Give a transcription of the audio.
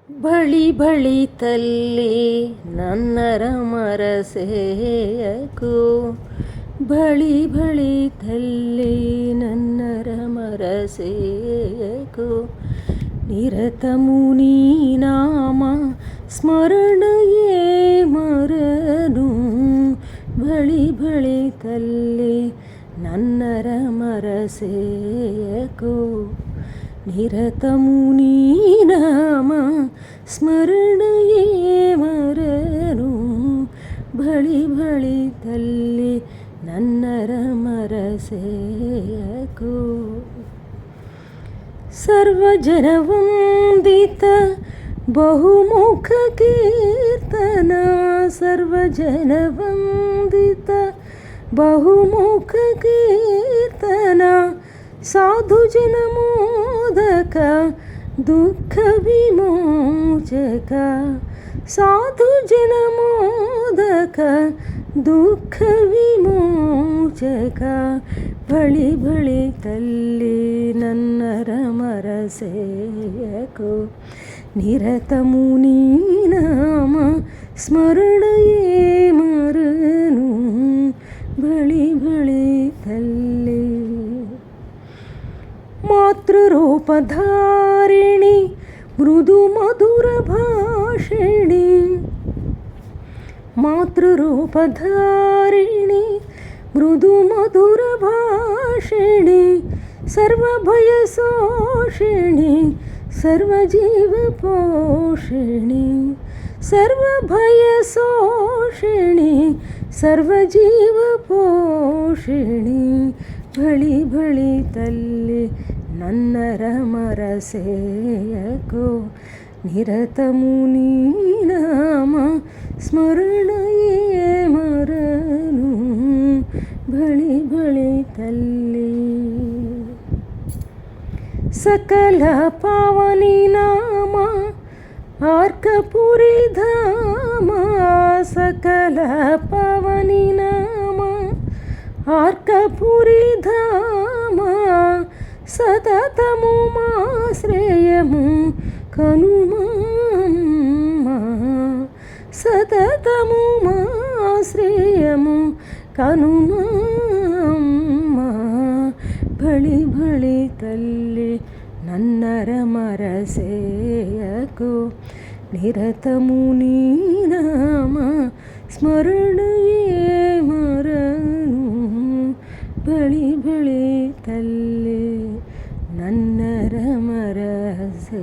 ಬಳಿ ಬಳಿ ತಲ್ಲಿ ನನ್ನರ ಮರಸೇಯಕು, ಬಳಿ ಬಳಿ ತಲ್ಲಿ ನನ್ನರ ಮರಸೇಯಕು. ನಿರತ ಮುನಿ ನಾಮ ಸ್ಮರಣೆಯೇ ಮರನು, ಬಳಿ ಬಳಿ ತಲ್ಲಿ ನನ್ನರ ಮರಸೇಯಕು. ನಿರತ ಮುನಿ ನಾಮ ಸ್ಮರಣೆಯೇ ಮರನು, ಬಳಿ ಬಳಿ ತಲ್ಲಿ ನನ್ನರ ಮರಸೇಯಕು. ಸರ್ವಜನವಂದಿತ ಬಹುಮುಖ ಕೀರ್ತನ, ಸರ್ವಜನವಂದಿತ ಬಹುಮುಖ ಕೀರ್ತನ. ಸಾಧು ಜನ ಮೋದಕ ದುಃಖ ವಿಮೋಚಕ, ಸಾಧು ಜನ ಮೋದಕ ದುಃಖ ವಿಮೋಚಕ. ಬಳಿ ಬಳಿ ತಲ್ಲಿ ನನ್ನರ ಮರಸೇಯಕು. ನಿರತ ಮುನಿ ನಾಮ ಸ್ಮರಣೆಯೇ ಮರನು, ಬಳಿ ಬಳಿ ತಲ್ಲಿ. ಮಾತೃರೂಪಧಾರಿಣಿ ಮೃದು ಮಧುರ ಭಾಷಿಣಿ, ಮಾತೃರೂಪಧಾರಿಣಿ ಮೃದು ಮಧುರ ಭಾಷಿಣಿ. ಸರ್ವಭಯ ಸೋಷಿಣಿ ಸರ್ವಜೀವ ಪೋಷಿಣಿ, ಸರ್ವಭಯ ಸೋಷಿಣಿ ಸರ್ವಜೀವ ಪೋಷಿಣಿ. ಬಳಿ ಬಳಿ ತಲ್ಲಿ ನನ್ನರ ಮರಸೇಯಕು. ನಿರತ ಮುನಿ ನಾಮ ಸ್ಮರಣೆಯೇ ಮರನು, ಬಳಿ ಬಳಿ ತಲ್ಲಿ. ಸಕಲ ಪಾವನಿ ನಾಮ ಆರ್ಕಪುರಿ ಧಾಮ, ಸಕಲ ಪಾವನಿ ನಾಮ ಆರ್ಕಪುರಿ ಧಾಮ. సతతము మాశ్రయము కనుమమ్మ, సతతము మాశ్రయము కనుమమ్మ. బళి బళి తల్లి నన్నర మరసేయకు. నిరత ముని నామ స్మరణೆಯೇ ಮರನು, ಬಳಿ ಬಳಿ ತಲ್ಲಿ ನನ್ನರ ಮರಸೇಯಕು.